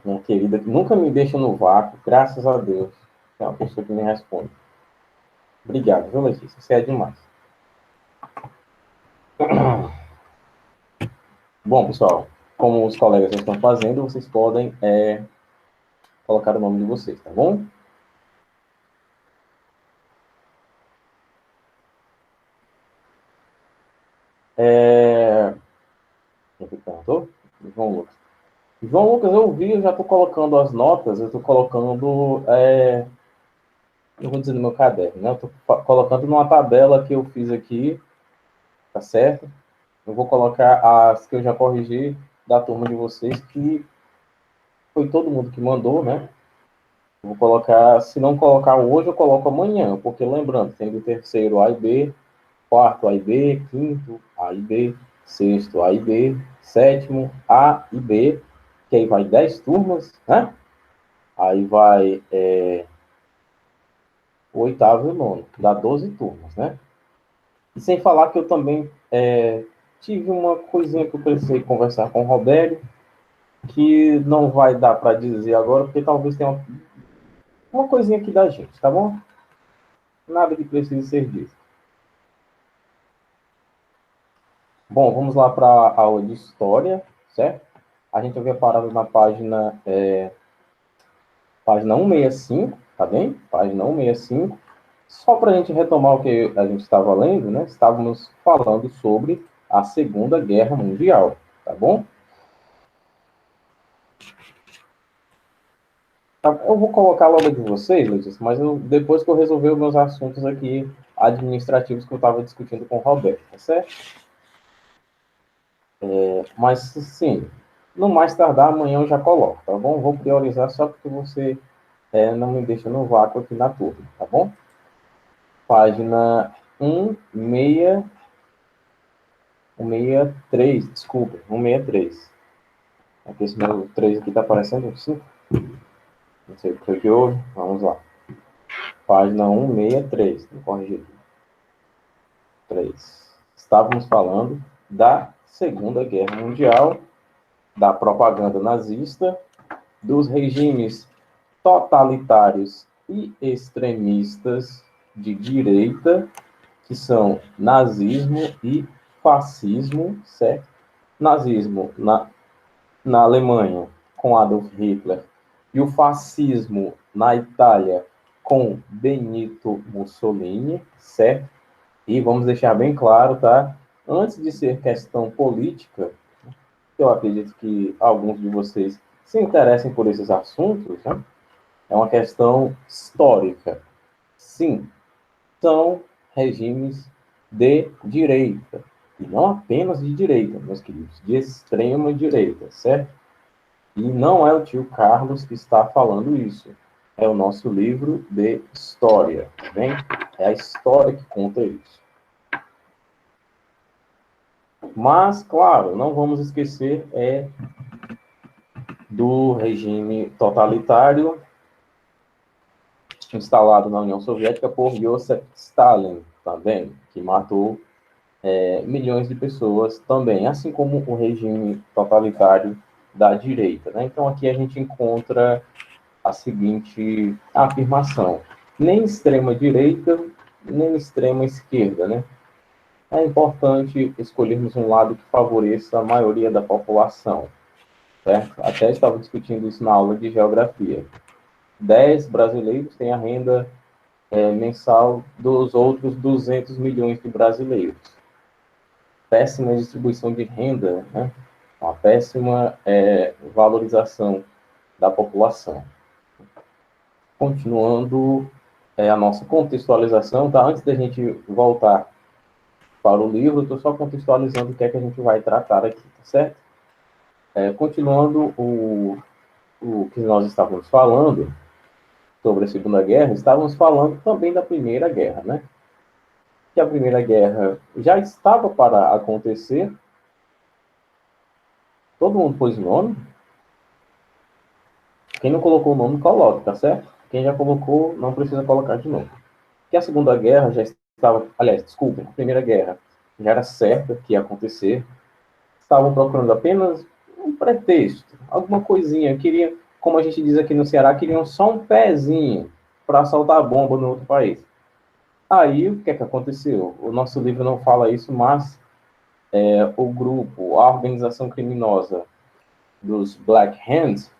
minha querida, que nunca me deixa no vácuo, graças a Deus. É uma pessoa que me responde. Obrigado, viu, Letícia? Você é demais. Bom, pessoal, como os colegas já estão fazendo, vocês podem colocar o nome de vocês, tá bom? Quem perguntou? João Lucas. João Lucas, eu vi, eu já estou colocando as notas, eu estou colocando, eu vou dizer no meu caderno, né? Eu estou colocando numa tabela que eu fiz aqui, tá certo? Eu vou colocar as que eu já corrigi da turma de vocês, que foi todo mundo que mandou, né? Eu vou colocar, se não colocar hoje, eu coloco amanhã, porque lembrando, tem do terceiro A e B, quarto A e B, quinto A e B, sexto A e B, sétimo A e B, que aí vai 10 turmas, né? Aí vai o oitavo e o nono, dá 12 turmas, né? E sem falar que eu também tive uma coisinha que eu precisei conversar com o Robério, que não vai dar para dizer agora, porque talvez tenha uma coisinha aqui da gente, tá bom? Nada que precise ser dito. Bom, vamos lá para a aula de história, certo? A gente havia parado na página 165, tá bem? Página 165. Só para a gente retomar o que a gente estava lendo, né? Estávamos falando sobre a Segunda Guerra Mundial, tá bom? Eu vou colocar logo de vocês, Letícia, mas depois que eu resolver os meus assuntos aqui administrativos que eu estava discutindo com o Roberto, tá certo? Mas, sim, no mais tardar, amanhã eu já coloco, tá bom? Vou priorizar só porque você não me deixa no vácuo aqui na turma, tá bom? Página 163, desculpa, 163. Aqui esse meu 3 aqui tá aparecendo 5. Não sei o que foi que houve. Vamos lá. Página 163, vou corrigir aqui. 3. Estávamos falando da Segunda Guerra Mundial, da propaganda nazista, dos regimes totalitários e extremistas de direita, que são nazismo e fascismo, certo? Nazismo na Alemanha, com Adolf Hitler, e o fascismo na Itália, com Benito Mussolini, certo? E vamos deixar bem claro, tá? Antes de ser questão política, eu acredito que alguns de vocês se interessem por esses assuntos, né? É uma questão histórica. Sim, são regimes de direita. E não apenas de direita, meus queridos, de extrema direita, certo? E não é o tio Carlos que está falando isso. É o nosso livro de história, tá bem? É a história que conta isso. Mas, claro, não vamos esquecer do regime totalitário instalado na União Soviética por Joseph Stalin, também, que matou milhões de pessoas também, assim como o regime totalitário da direita, né? Então, aqui a gente encontra a seguinte afirmação: nem extrema direita, nem extrema esquerda, né? É importante escolhermos um lado que favoreça a maioria da população, certo? Até estava discutindo isso na aula de geografia. 10 brasileiros têm a renda mensal dos outros 200 milhões de brasileiros. Péssima distribuição de renda, né? Uma péssima valorização da população. Continuando a nossa contextualização, tá? Antes da gente voltar para o livro, eu estou só contextualizando o que é que a gente vai tratar aqui, tá certo? Continuando o que nós estávamos falando sobre a Segunda Guerra, estávamos falando também da Primeira Guerra, né? Que a Primeira Guerra já estava para acontecer. Todo mundo pôs o nome? Quem não colocou o nome, coloque, tá certo? Quem já colocou, não precisa colocar de novo. Que a Segunda Guerra já estava... Aliás, desculpem, a Primeira Guerra já era certa que ia acontecer. Estavam procurando apenas um pretexto, alguma coisinha. Queria, como a gente diz aqui no Ceará, queriam só um pezinho para soltar bomba no outro país. Aí, o que é que aconteceu? O nosso livro não fala isso, mas o grupo, a organização criminosa dos Black Hands,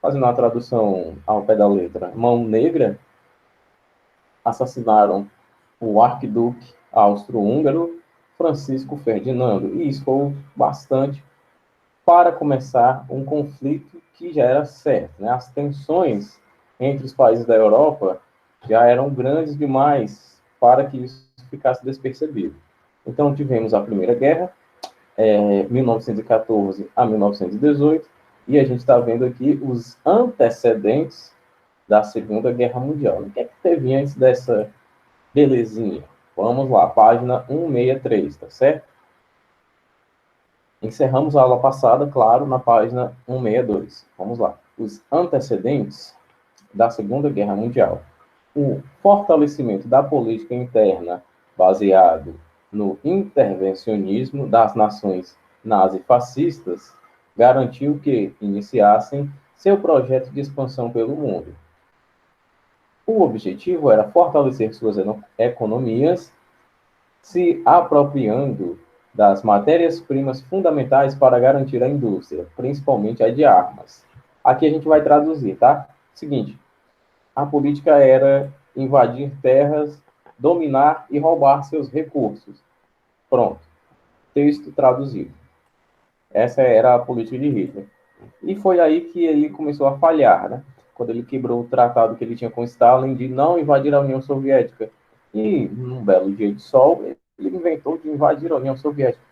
fazendo uma tradução ao pé da letra, Mão Negra, assassinaram o arquiduque austro-húngaro Francisco Ferdinando. E isso foi bastante para começar um conflito que já era certo, né? As tensões entre os países da Europa já eram grandes demais para que isso ficasse despercebido. Então, tivemos a Primeira Guerra, 1914 a 1918, e a gente está vendo aqui os antecedentes da Segunda Guerra Mundial. O que é que teve antes dessa belezinha? Vamos lá, página 163, tá certo? Encerramos a aula passada, claro, na página 162. Vamos lá. Os antecedentes da Segunda Guerra Mundial. O fortalecimento da política interna baseado no intervencionismo das nações nazifascistas garantiu que iniciassem seu projeto de expansão pelo mundo. O objetivo era fortalecer suas economias, se apropriando das matérias-primas fundamentais para garantir a indústria, principalmente a de armas. Aqui a gente vai traduzir, tá? Seguinte, a política era invadir terras, dominar e roubar seus recursos. Pronto. Texto traduzido. Essa era a política de Hitler. E foi aí que ele começou a falhar, né? Quando ele quebrou o tratado que ele tinha com Stalin de não invadir a União Soviética. E, num belo dia de sol, ele inventou de invadir a União Soviética.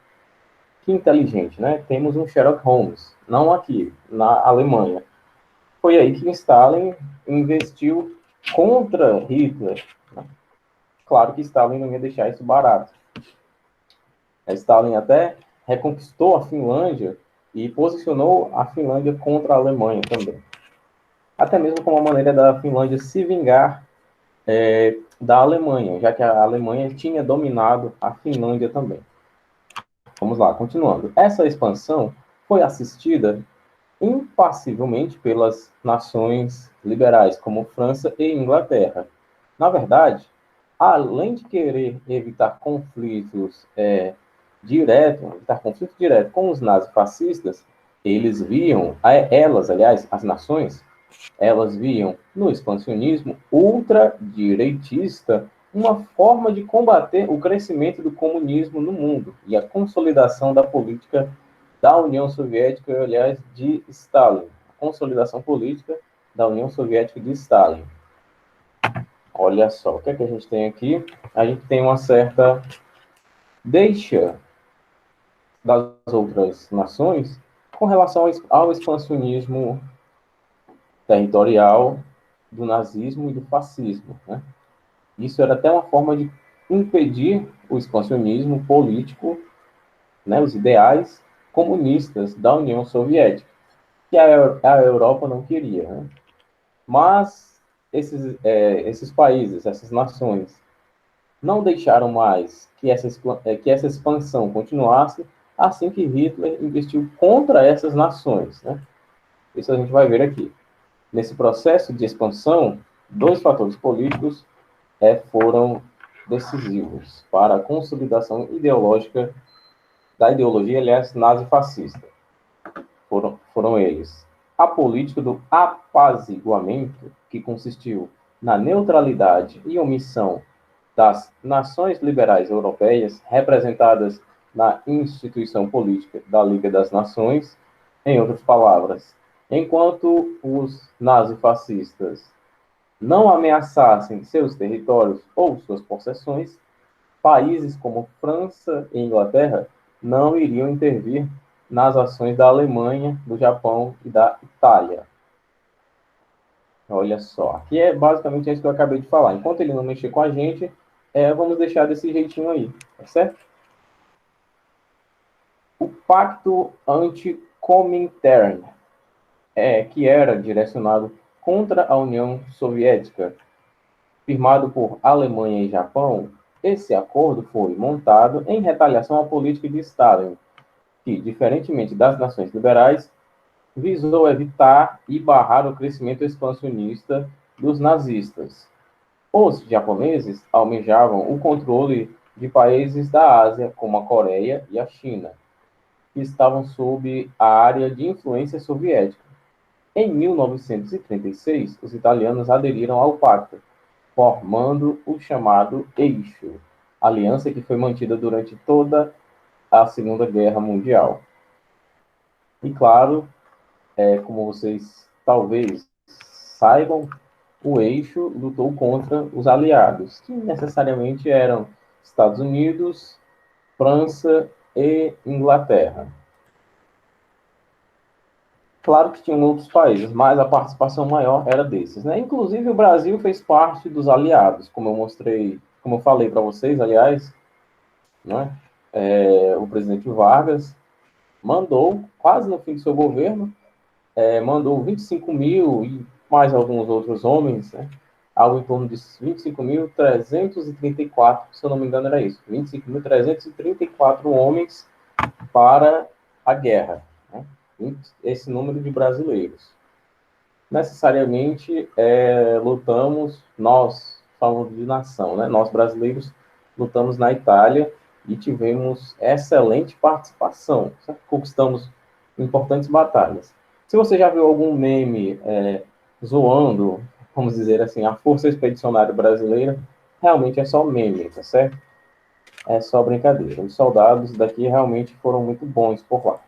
Que inteligente, né? Temos um Sherlock Holmes, não aqui, na Alemanha. Foi aí que Stalin investiu contra Hitler. Claro que Stalin não ia deixar isso barato. Stalin até reconquistou a Finlândia e posicionou a Finlândia contra a Alemanha também. Até mesmo como uma maneira da Finlândia se vingar da Alemanha, já que a Alemanha tinha dominado a Finlândia também. Vamos lá, continuando. Essa expansão foi assistida impassivelmente pelas nações liberais, como França e Inglaterra. Na verdade, além de querer evitar conflitos direto com os nazifascistas, eles viam, aliás, as nações, elas viam no expansionismo ultradireitista uma forma de combater o crescimento do comunismo no mundo e a consolidação da política da União Soviética, aliás, de Stalin. A consolidação política da União Soviética de Stalin. Olha só, o que é que a gente tem aqui? A gente tem uma certa deixa das outras nações com relação ao expansionismo territorial do nazismo e do fascismo, né? Isso era até uma forma de impedir o expansionismo político, né, os ideais comunistas da União Soviética, que a Europa não queria, né? Mas esses países, essas nações, não deixaram mais que essa expansão continuasse assim que Hitler investiu contra essas nações, né? Isso a gente vai ver aqui. Nesse processo de expansão, dois fatores políticos foram decisivos para a consolidação ideológica da ideologia, aliás, nazifascista. Foram eles: a política do apaziguamento, que consistiu na neutralidade e omissão das nações liberais europeias representadas na instituição política da Liga das Nações. Em outras palavras, enquanto os nazifascistas não ameaçassem seus territórios ou suas possessões, países como França e Inglaterra não iriam intervir nas ações da Alemanha, do Japão e da Itália. Olha só, aqui é basicamente isso que eu acabei de falar. Enquanto ele não mexer com a gente, vamos deixar desse jeitinho aí, tá certo? O Pacto Anti-Comintern, que era direcionado contra a União Soviética, firmado por Alemanha e Japão, esse acordo foi montado em retaliação à política de Stalin que, diferentemente das nações liberais, visou evitar e barrar o crescimento expansionista dos nazistas. Os japoneses almejavam o controle de países da Ásia, como a Coreia e a China, que estavam sob a área de influência soviética. Em 1936, os italianos aderiram ao pacto, formando o chamado Eixo, aliança que foi mantida durante toda a Segunda Guerra Mundial. E claro, como vocês talvez saibam, o Eixo lutou contra os aliados, que necessariamente eram Estados Unidos, França e Inglaterra. Claro que tinham outros países, mas a participação maior era desses, né? Inclusive o Brasil fez parte dos aliados, como eu mostrei, como eu falei para vocês, aliás, né? O presidente Vargas mandou, quase no fim do seu governo, mandou 25 mil e mais alguns outros homens, né? Algo em torno de 25.334, se eu não me engano era isso, 25.334 homens para a guerra, né? Esse número de brasileiros. Necessariamente lutamos, nós, falando de nação, né? Nós brasileiros lutamos na Itália e tivemos excelente participação, certo? Conquistamos importantes batalhas. Se você já viu algum meme zoando, vamos dizer assim, a Força Expedicionária Brasileira, realmente é só meme, tá certo? É só brincadeira. Os soldados daqui realmente foram muito bons por lá.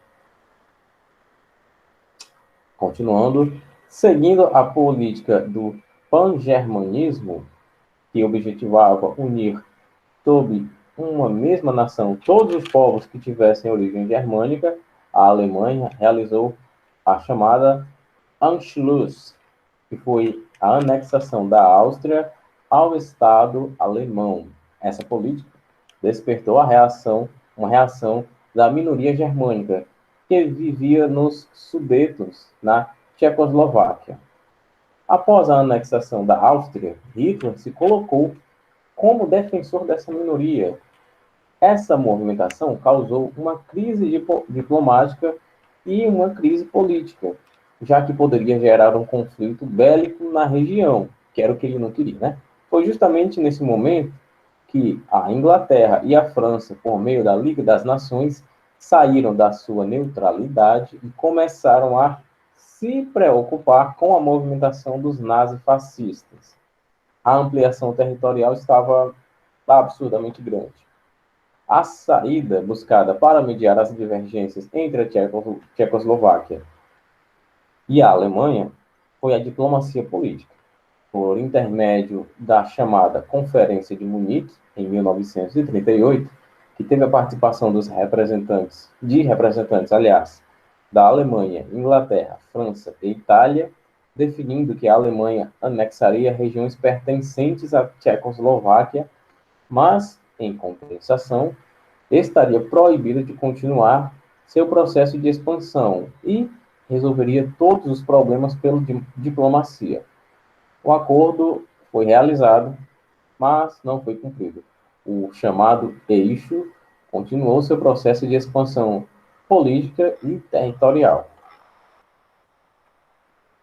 Continuando, seguindo a política do pan-germanismo, que objetivava unir sob uma mesma nação todos os povos que tivessem origem germânica, a Alemanha realizou a chamada Anschluss, que foi a anexação da Áustria ao Estado alemão. Essa política despertou uma reação da minoria germânica, que vivia nos Sudetos, na Tchecoslováquia. Após a anexação da Áustria, Hitler se colocou como defensor dessa minoria. Essa movimentação causou uma crise diplomática e uma crise política, já que poderia gerar um conflito bélico na região, que era o que ele não queria, né? Foi justamente nesse momento que a Inglaterra e a França, por meio da Liga das Nações, saíram da sua neutralidade e começaram a se preocupar com a movimentação dos nazifascistas. A ampliação territorial estava absurdamente grande. A saída buscada para mediar as divergências entre a Tchecoslováquia e a Alemanha foi a diplomacia política, por intermédio da chamada Conferência de Munique, em 1938, que teve a participação dos representantes, aliás, da Alemanha, Inglaterra, França e Itália, definindo que a Alemanha anexaria regiões pertencentes à Tchecoslováquia, mas, em compensação, estaria proibida de continuar seu processo de expansão e resolveria todos os problemas pela diplomacia. O acordo foi realizado, mas não foi cumprido. O chamado Eixo continuou seu processo de expansão política e territorial.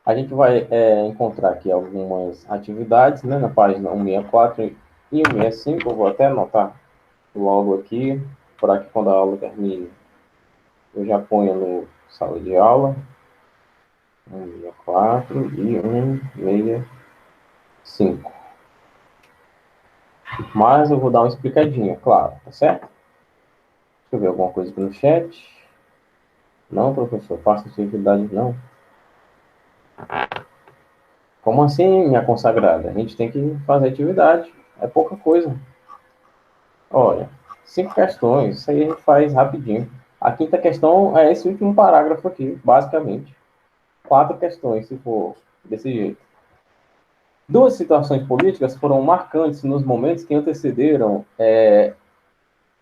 A gente vai encontrar aqui algumas atividades, né, na página 164 e 165. Eu vou até anotar logo aqui, para que quando a aula termine, eu já ponha no sala de aula. 164 e 165. Mas eu vou dar uma explicadinha, claro, tá certo? Deixa eu ver alguma coisa aqui no chat. Não, professor, faça atividade não. Como assim, minha consagrada? A gente tem que fazer atividade. É pouca coisa. Olha, 5 questões. Isso aí a gente faz rapidinho. A quinta questão é esse último parágrafo aqui, basicamente. 4 questões, se for desse jeito. Duas situações políticas foram marcantes nos momentos que antecederam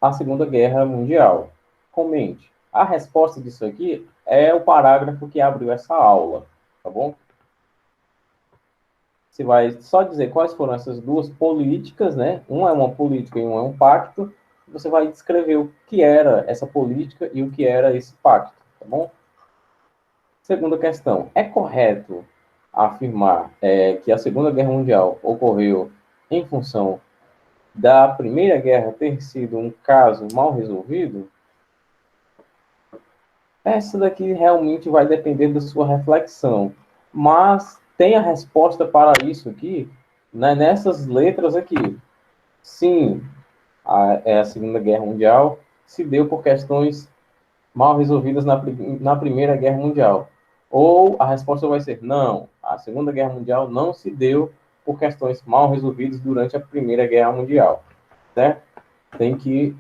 a Segunda Guerra Mundial. Comente. A resposta disso aqui é o parágrafo que abriu essa aula, tá bom? Você vai só dizer quais foram essas duas políticas, né? Uma é uma política e uma é um pacto, você vai descrever o que era essa política e o que era esse pacto, tá bom? Segunda questão, é correto afirmar que a Segunda Guerra Mundial ocorreu em função da Primeira Guerra ter sido um caso mal resolvido? Essa daqui realmente vai depender da sua reflexão, mas tem a resposta para isso aqui, né, nessas letras aqui. Sim, a Segunda Guerra Mundial se deu por questões mal resolvidas na Primeira Guerra Mundial. Ou a resposta vai ser não, a Segunda Guerra Mundial não se deu por questões mal resolvidas durante a Primeira Guerra Mundial. Certo? Tem que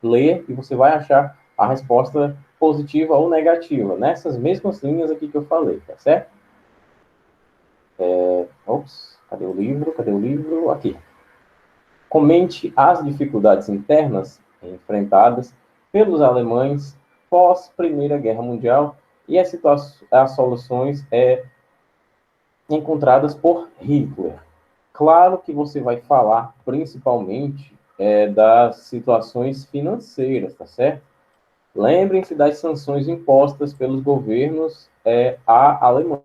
ler e você vai achar a resposta positiva ou negativa, nessas mesmas linhas aqui que eu falei, tá certo? Ops, cadê o livro? Cadê o livro? Aqui. Comente as dificuldades internas enfrentadas pelos alemães pós Primeira Guerra Mundial e as soluções encontradas por Hitler. Claro que você vai falar principalmente das situações financeiras, tá certo? Lembrem-se das sanções impostas pelos governos à Alemanha.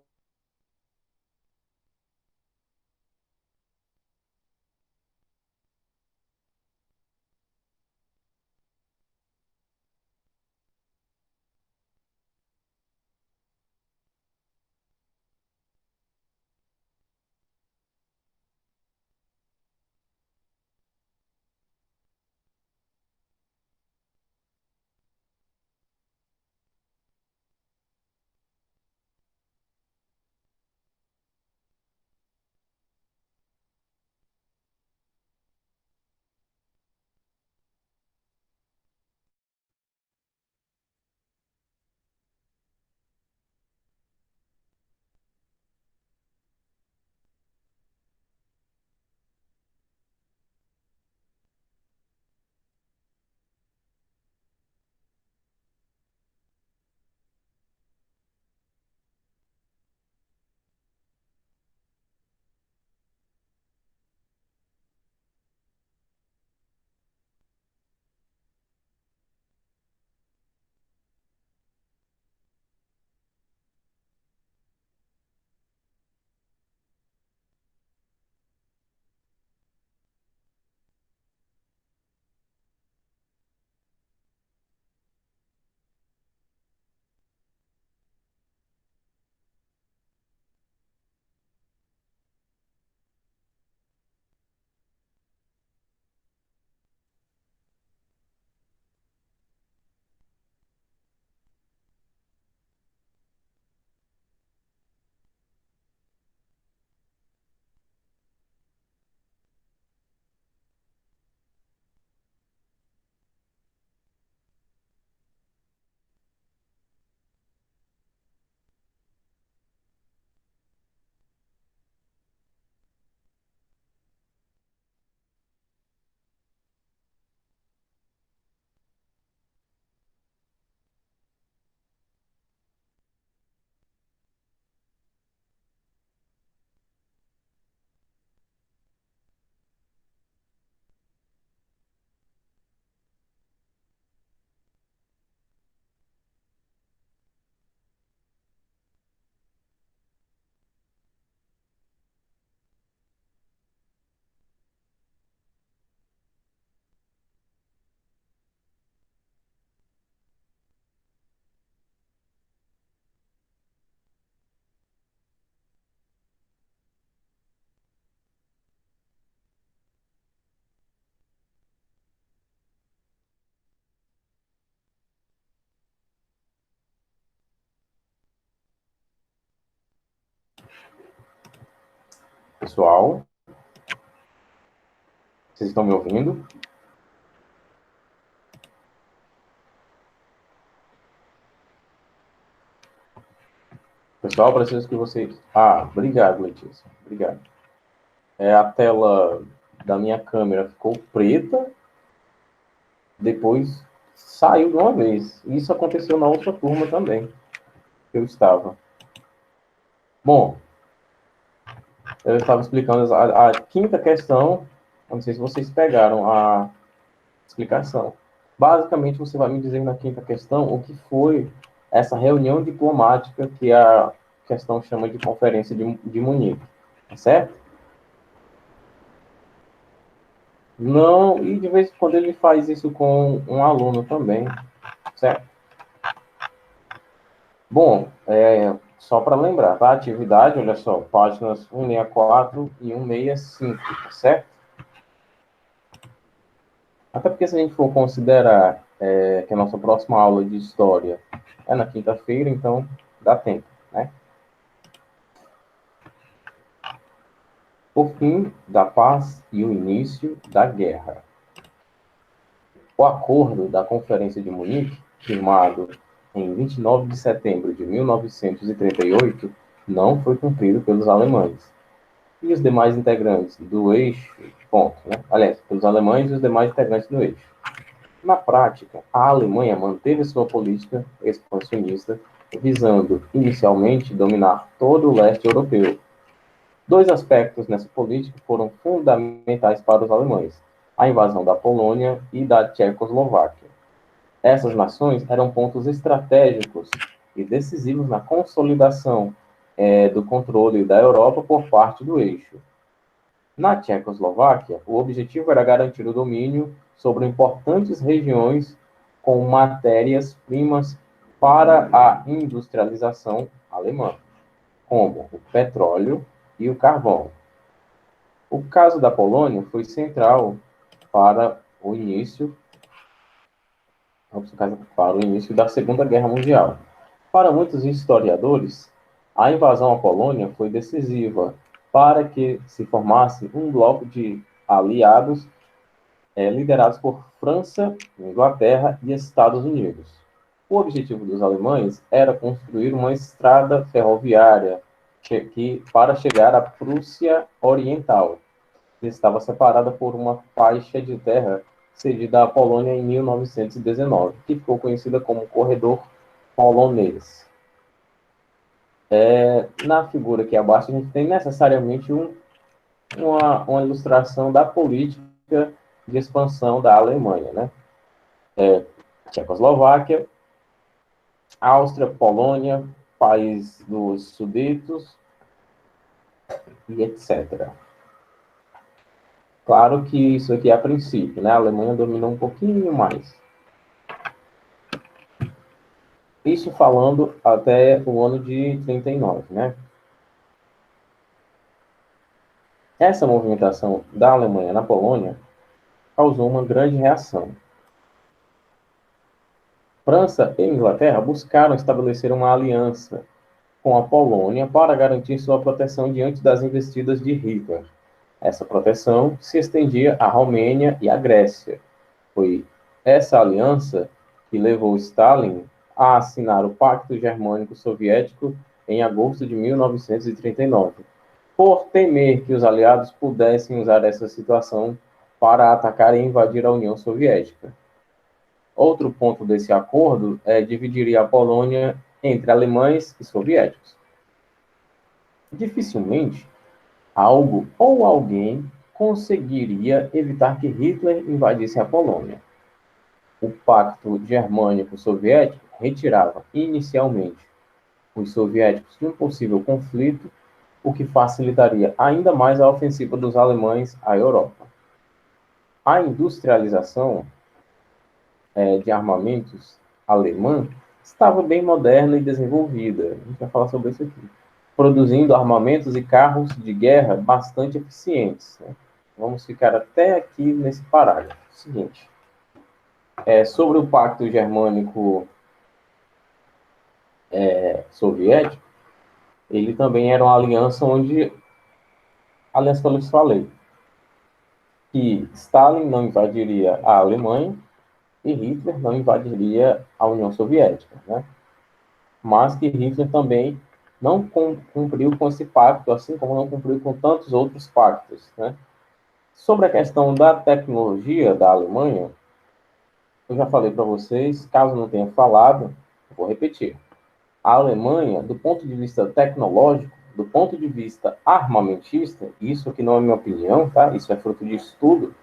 Pessoal, vocês estão me ouvindo? Pessoal, preciso que vocês... obrigado, Letícia. Obrigado. A tela da minha câmera ficou preta, depois saiu de uma vez. Isso aconteceu na outra turma também, que eu estava. Bom, eu estava explicando a quinta questão. Não sei se vocês pegaram explicação. Basicamente, você vai me dizer na quinta questão o que foi essa reunião diplomática que a questão chama de Conferência de Munique, tá certo? Não, e de vez em quando ele faz isso com um aluno também, certo? Bom, só para lembrar, tá? Atividade, olha só, páginas 164 e 165, tá certo? Até porque se a gente for considerar que a nossa próxima aula de história é na quinta-feira, então dá tempo, né? O fim da paz e o início da guerra. O acordo da Conferência de Munique, firmado em 29 de setembro de 1938, não foi cumprido pelos alemães e os demais integrantes do eixo, ponto, né? Aliás, pelos alemães e os demais integrantes do eixo. Na prática, a Alemanha manteve sua política expansionista, visando inicialmente dominar todo o leste europeu. Dois aspectos nessa política foram fundamentais para os alemães: a invasão da Polônia e da Tchecoslováquia. Essas nações eram pontos estratégicos e decisivos na consolidação do controle da Europa por parte do eixo. Na Tchecoslováquia, o objetivo era garantir o domínio sobre importantes regiões com matérias-primas para a industrialização alemã, como o petróleo e o carvão. O caso da Polônia foi central para o início, da Segunda Guerra Mundial. Para muitos historiadores, a invasão à Polônia foi decisiva para que se formasse um bloco de aliados liderados por França, Inglaterra e Estados Unidos. O objetivo dos alemães era construir uma estrada ferroviária para chegar à Prússia Oriental, que estava separada por uma faixa de terra cedida à Polônia em 1919, que ficou conhecida como Corredor Polonês. Na figura aqui abaixo, a gente tem necessariamente uma ilustração da política de expansão da Alemanha, né? Tchecoslováquia, Áustria, Polônia, país dos Sudetos e etc. Claro que isso aqui é a princípio, né? A Alemanha dominou um pouquinho mais. Isso falando até o ano de 39, né? Essa movimentação da Alemanha na Polônia causou uma grande reação. França e Inglaterra buscaram estabelecer uma aliança com a Polônia para garantir sua proteção diante das investidas de Hitler. Essa proteção se estendia à Romênia e à Grécia. Foi essa aliança que levou Stalin a assinar o Pacto Germânico Soviético em agosto de 1939, por temer que os aliados pudessem usar essa situação para atacar e invadir a União Soviética. Outro ponto desse acordo dividiria a Polônia entre alemães e soviéticos. Dificilmente algo ou alguém conseguiria evitar que Hitler invadisse a Polônia. O Pacto Germânico-Soviético retirava inicialmente os soviéticos de um possível conflito, o que facilitaria ainda mais a ofensiva dos alemães à Europa. A industrialização de armamentos alemã estava bem moderna e desenvolvida. A gente vai falar sobre isso aqui. Produzindo armamentos e carros de guerra bastante eficientes, né? Vamos ficar até aqui nesse parágrafo. Seguinte. Sobre o Pacto Germânico Soviético, ele também era uma aliança onde, aliança que eu lhes falei, que Stalin não invadiria a Alemanha e Hitler não invadiria a União Soviética, né? Mas que Hitler também não cumpriu com esse pacto, assim como não cumpriu com tantos outros pactos, né? Sobre a questão da tecnologia da Alemanha, eu já falei para vocês, caso não tenha falado, eu vou repetir. A Alemanha, do ponto de vista tecnológico, do ponto de vista armamentista, isso aqui não é minha opinião, tá? Isso é fruto de estudo.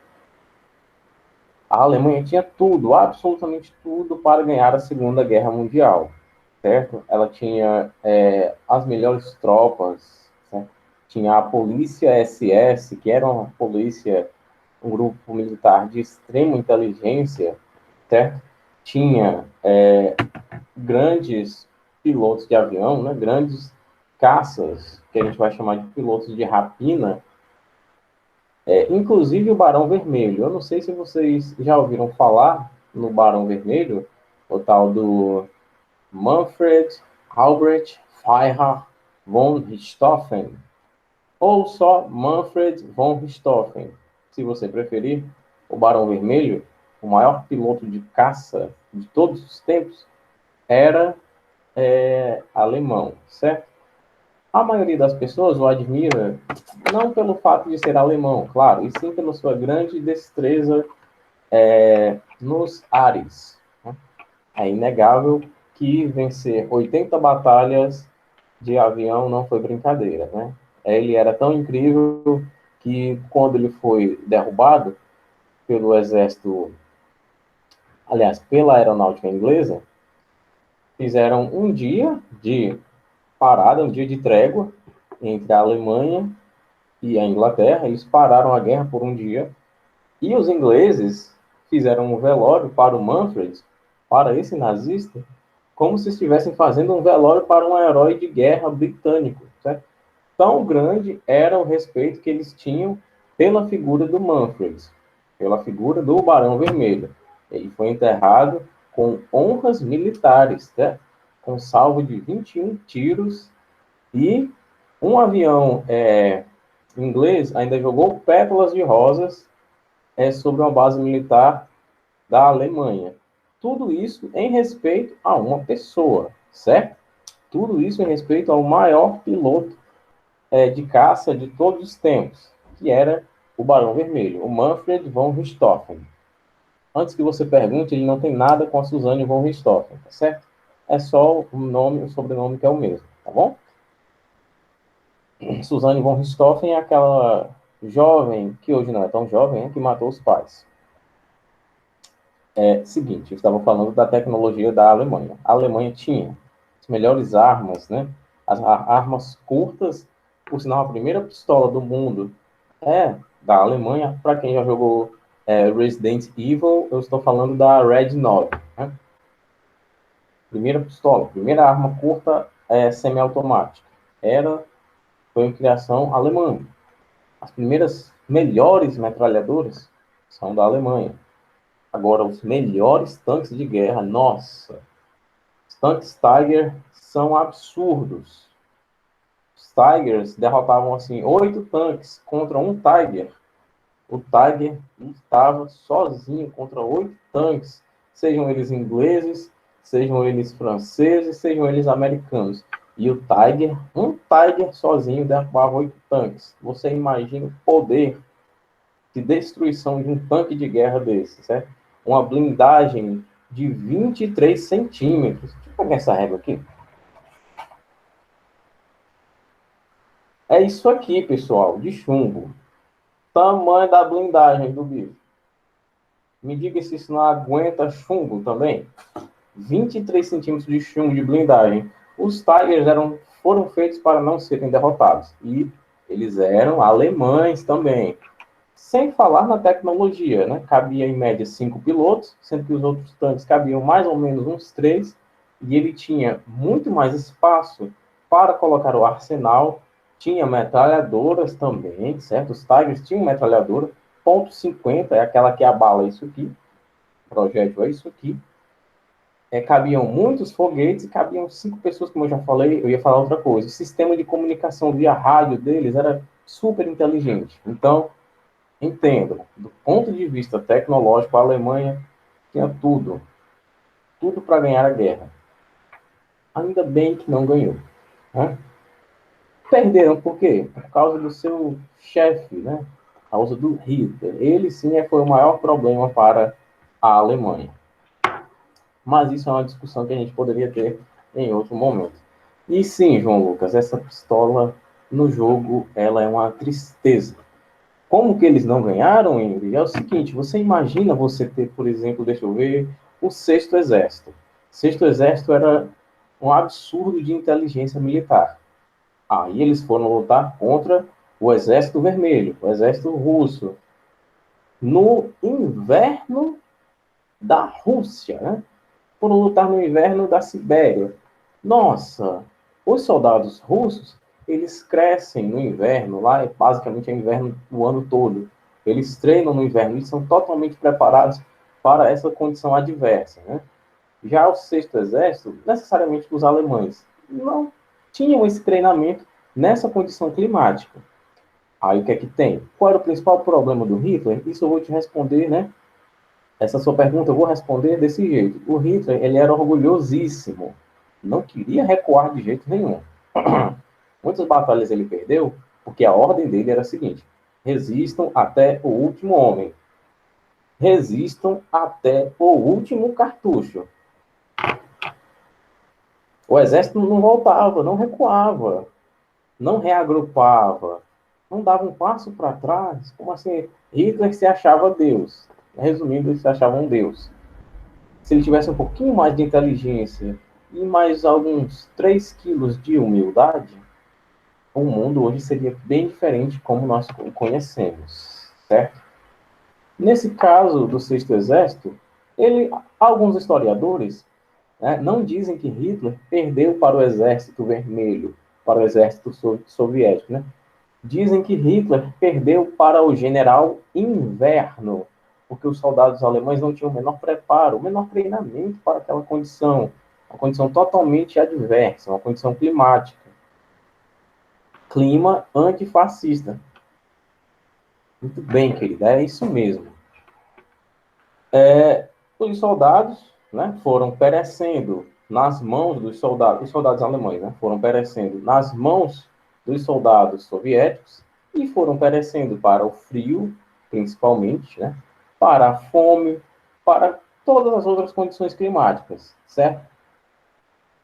A Alemanha tinha tudo, absolutamente tudo, para ganhar a Segunda Guerra Mundial, certo? Ela tinha as melhores tropas, certo? Tinha a polícia SS, que era uma polícia, um grupo militar de extrema inteligência, certo? Tinha grandes pilotos de avião, né? Grandes caças, que a gente vai chamar de pilotos de rapina, inclusive o Barão Vermelho. Eu não sei se vocês já ouviram falar no Barão Vermelho, o tal do Manfred Albrecht Führer von Richthofen, ou só Manfred von Richthofen, se você preferir. O Barão Vermelho, o maior piloto de caça de todos os tempos, era alemão, certo? A maioria das pessoas o admira não pelo fato de ser alemão, claro, e sim pela sua grande destreza nos ares. É inegável que vencer 80 batalhas de avião não foi brincadeira, né? Ele era tão incrível que quando ele foi derrubado pelo exército, aliás, pela aeronáutica inglesa, fizeram um dia de parada, um dia de trégua entre a Alemanha e a Inglaterra. Eles pararam a guerra por um dia. E os ingleses fizeram um velório para o Manfred, para esse nazista, como se estivessem fazendo um velório para um herói de guerra britânico. Certo? Tão grande era o respeito que eles tinham pela figura do Manfred, pela figura do Barão Vermelho. Ele foi enterrado com honras militares, certo? Com salvo de 21 tiros, e um avião inglês ainda jogou pétalas de rosas sobre uma base militar da Alemanha. Tudo isso em respeito a uma pessoa, certo? Tudo isso em respeito ao maior piloto de caça de todos os tempos, que era o Barão Vermelho, o Manfred von Richthofen. Antes que você pergunte, ele não tem nada com a Suzanne von Richthofen, tá certo? É só o nome, o sobrenome que é o mesmo, tá bom? Suzanne von Richthofen é aquela jovem, que hoje não é tão jovem, que matou os pais. Seguinte, eu estava falando da tecnologia da Alemanha. A Alemanha tinha as melhores armas, né? As armas curtas, por sinal, a primeira pistola do mundo é da Alemanha. Para quem já jogou Resident Evil, eu estou falando da Red 9. Né? Primeira pistola, primeira arma curta semiautomática. Foi uma criação alemã. As primeiras melhores metralhadoras são da Alemanha. Agora, os melhores tanques de guerra, nossa, os tanques Tiger são absurdos. Os Tigers derrotavam, assim, 8 tanques contra um Tiger. O Tiger lutava sozinho contra 8 tanques, sejam eles ingleses, sejam eles franceses, sejam eles americanos. E o Tiger, um Tiger sozinho derrubava 8 tanques. Você imagina o poder de destruição de um tanque de guerra desse, certo? Uma blindagem de 23 centímetros. Deixa eu pegar essa régua aqui. É isso aqui, pessoal, de chumbo. Tamanho da blindagem do bicho. Me diga se isso não aguenta chumbo também. 23 centímetros de chumbo de blindagem. Os Tigers foram feitos para não serem derrotados. E eles eram alemães também. Sem falar na tecnologia, né? Cabia em média 5 pilotos, sendo que os outros tanques cabiam mais ou menos uns 3, e ele tinha muito mais espaço para colocar o arsenal. Tinha metralhadoras também, certo? Os Tigers tinham metralhadora, .50, é aquela que abala isso aqui, o projétil é isso aqui. Cabiam muitos foguetes e cabiam 5 pessoas, como eu já falei. Eu ia falar outra coisa. O sistema de comunicação via rádio deles era super inteligente. Então, entendo, do ponto de vista tecnológico, a Alemanha tinha tudo, tudo para ganhar a guerra. Ainda bem que não ganhou. Né? Perderam por quê? Por causa do seu chefe, né? Por causa do Hitler. Ele sim foi o maior problema para a Alemanha. Mas isso é uma discussão que a gente poderia ter em outro momento. E sim, João Lucas, essa pistola no jogo, ela é uma tristeza. Como que eles não ganharam, Ingrid? É o seguinte, você imagina você ter, por exemplo, deixa eu ver, o Sexto Exército. O Sexto Exército era um absurdo de inteligência militar. Aí eles foram lutar contra o Exército Vermelho, o Exército Russo, no inverno da Rússia, né? Foram lutar no inverno da Sibéria. Nossa, os soldados russos, eles crescem no inverno, lá é basicamente inverno o ano todo. Eles treinam no inverno e são totalmente preparados para essa condição adversa, né? Já o Sexto Exército, necessariamente os alemães, não tinham esse treinamento nessa condição climática. Aí o que é que tem? Qual era o principal problema do Hitler? Isso eu vou te responder, né? Essa sua pergunta eu vou responder desse jeito. O Hitler, ele era orgulhosíssimo. Não queria recuar de jeito nenhum. Muitas batalhas ele perdeu, porque a ordem dele era a seguinte: resistam até o último homem. Resistam até o último cartucho. O exército não voltava, não recuava, não reagrupava, não dava um passo para trás. Como assim? Hitler se achava Deus. Resumindo, ele se achava um Deus. Se ele tivesse um pouquinho mais de inteligência e mais alguns 3 quilos de humildade, o mundo hoje seria bem diferente como nós o conhecemos, certo? Nesse caso do Sexto Exército, alguns historiadores, né, não dizem que Hitler perdeu para o Exército Vermelho, para o Exército Soviético, né? Dizem que Hitler perdeu para o General Inverno, porque os soldados alemães não tinham o menor preparo, o menor treinamento para aquela condição, uma condição totalmente adversa, uma condição climática. Clima antifascista. Muito bem, querida, é isso mesmo. Os soldados, né, foram perecendo nas mãos dos soldados, os soldados alemães, né, foram perecendo nas mãos dos soldados soviéticos e foram perecendo para o frio, principalmente, né, para a fome, para todas as outras condições climáticas, certo?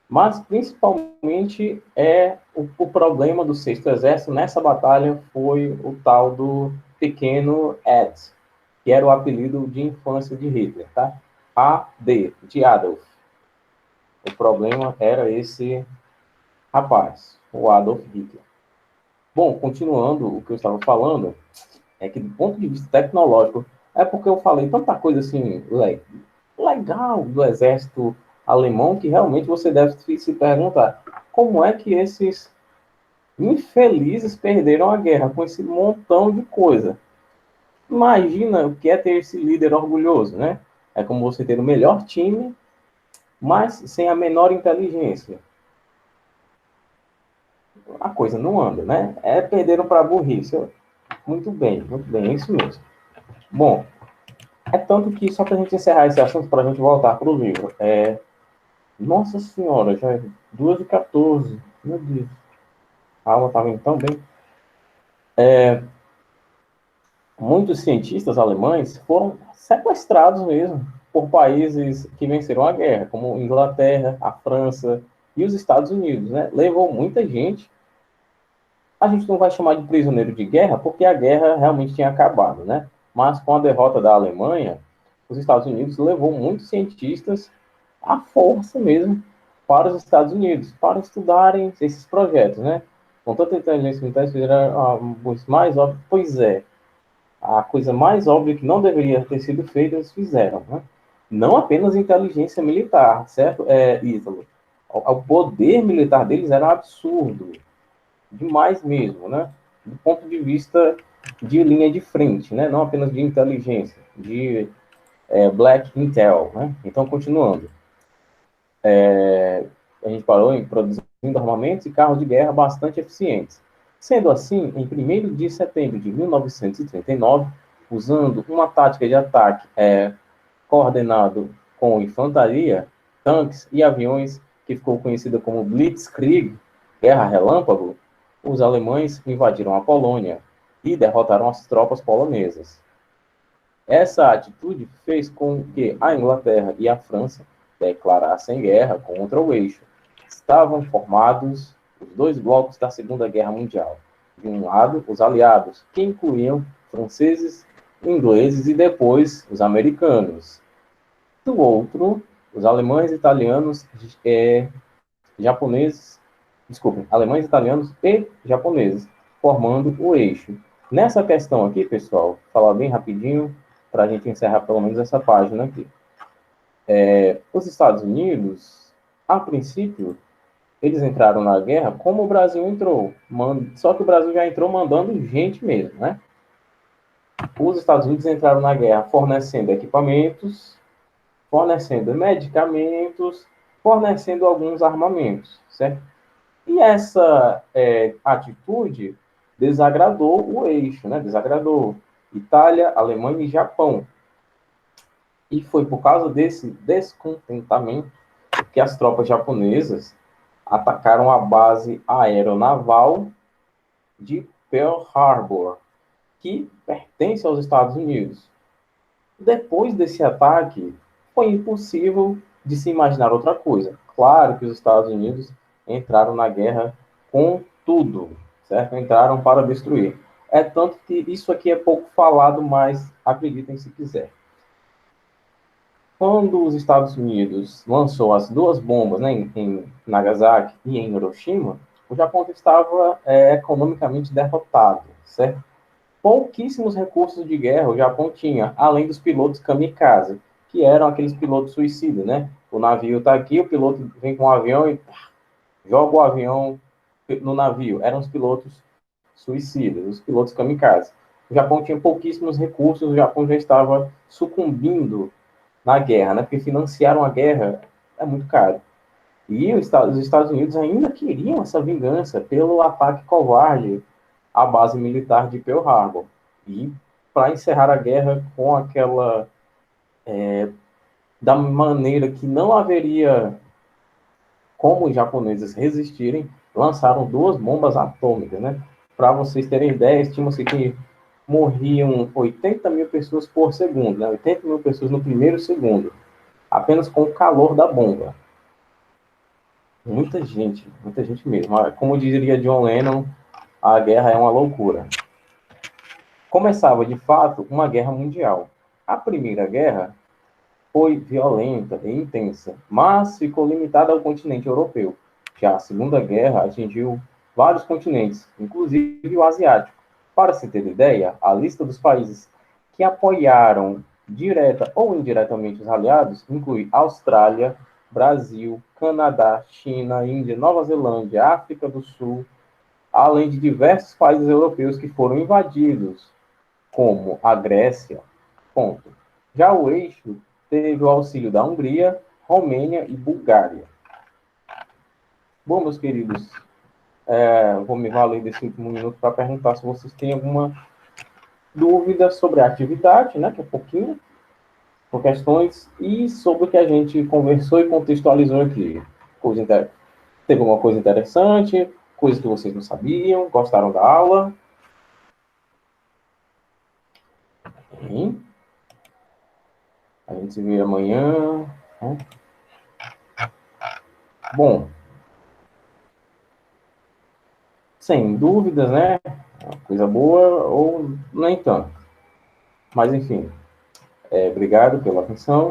Mas, principalmente, o problema do Sexto Exército nessa batalha foi o tal do Pequeno Ed, que era o apelido de infância de Hitler, tá? AD, de Adolf. O problema era esse rapaz, o Adolf Hitler. Bom, continuando o que eu estava falando, é que do ponto de vista tecnológico, é porque eu falei tanta coisa assim legal do exército alemão que realmente você deve se perguntar como é que esses infelizes perderam a guerra com esse montão de coisa. Imagina o que é ter esse líder orgulhoso, né? É como você ter o melhor time, mas sem a menor inteligência. A coisa não anda, né? Perderam para a burrice. Muito bem, é isso mesmo. Bom, é tanto que, só para a gente encerrar esse assunto, para a gente voltar para o livro, nossa senhora, já é 2h14, meu Deus. A aula estava indo tão bem. Muitos cientistas alemães foram sequestrados mesmo por países que venceram a guerra, como Inglaterra, a França e os Estados Unidos, né? Levou muita gente. A gente não vai chamar de prisioneiro de guerra, porque a guerra realmente tinha acabado, né? Mas com a derrota da Alemanha, os Estados Unidos levou muitos cientistas à força mesmo para os Estados Unidos, para estudarem esses projetos, né? Com tanta inteligência militar, fizeram mais óbvio. Pois é, a coisa mais óbvia que não deveria ter sido feita, eles fizeram, né? Não apenas inteligência militar, certo, Ítalo? O poder militar deles era absurdo, demais mesmo, né? Do ponto de vista de linha de frente, né? Não apenas de inteligência, de Black Intel, né? Então, continuando. A gente parou em produzindo armamentos e carros de guerra bastante eficientes. Sendo assim, em 1º de setembro de 1939, usando uma tática de ataque coordenado com infantaria, tanques e aviões, que ficou conhecida como Blitzkrieg, Guerra Relâmpago, os alemães invadiram a Polônia e derrotaram as tropas polonesas. Essa atitude fez com que a Inglaterra e a França declarassem guerra contra o eixo. Estavam formados os dois blocos da Segunda Guerra Mundial. De um lado, os aliados, que incluíam franceses, ingleses e depois os americanos. Do outro, os alemães, italianos, japoneses, desculpem, alemães, italianos e japoneses, formando o eixo. Nessa questão aqui, pessoal, falar bem rapidinho, para a gente encerrar pelo menos essa página aqui. Os Estados Unidos, a princípio, eles entraram na guerra como o Brasil entrou, só que o Brasil já entrou mandando gente mesmo, né? Os Estados Unidos entraram na guerra fornecendo equipamentos, fornecendo medicamentos, fornecendo alguns armamentos, certo? E essa atitude desagradou o eixo, né? Desagradou Itália, Alemanha e Japão. E foi por causa desse descontentamento que as tropas japonesas atacaram a base aeronaval de Pearl Harbor, que pertence aos Estados Unidos. Depois desse ataque, foi impossível de se imaginar outra coisa. Claro que os Estados Unidos entraram na guerra com tudo, certo? Entraram para destruir. É tanto que isso aqui é pouco falado, mas acreditem se quiser. Quando os Estados Unidos lançou as duas bombas, né, em Nagasaki e em Hiroshima, o Japão estava economicamente derrotado, certo? Pouquíssimos recursos de guerra o Japão tinha, além dos pilotos kamikaze, que eram aqueles pilotos suicidas, né? O navio está aqui, o piloto vem com um avião e joga o avião no navio. Eram os pilotos suicidas, os pilotos kamikaze. O Japão tinha pouquíssimos recursos, o Japão já estava sucumbindo na guerra, né? Porque financiar uma guerra é muito caro. E os Estados Unidos ainda queriam essa vingança pelo ataque covarde à base militar de Pearl Harbor. E para encerrar a guerra com aquela da maneira que não haveria como os japoneses resistirem, lançaram duas bombas atômicas, né? Para vocês terem ideia, estima-se que morriam 80 mil pessoas por segundo, né? 80 mil pessoas no primeiro segundo, apenas com o calor da bomba. Muita gente mesmo. Como diria John Lennon, a guerra é uma loucura. Começava, de fato, uma guerra mundial. A Primeira Guerra foi violenta e intensa, mas ficou limitada ao continente europeu. Já a Segunda Guerra atingiu vários continentes, inclusive o asiático. Para se ter ideia, a lista dos países que apoiaram direta ou indiretamente os aliados inclui Austrália, Brasil, Canadá, China, Índia, Nova Zelândia, África do Sul, além de diversos países europeus que foram invadidos, como a Grécia. Ponto. Já o eixo teve o auxílio da Hungria, Romênia e Bulgária. Bom, meus queridos, vou me valer desse último minuto para perguntar se vocês têm alguma dúvida sobre a atividade, né, que é pouquinho, por questões, e sobre o que a gente conversou e contextualizou aqui. Teve alguma coisa interessante, coisa que vocês não sabiam, gostaram da aula? Sim. A gente se vê amanhã. Né? Bom, sem dúvidas, né? Coisa boa ou nem tanto. Mas, enfim, obrigado pela atenção.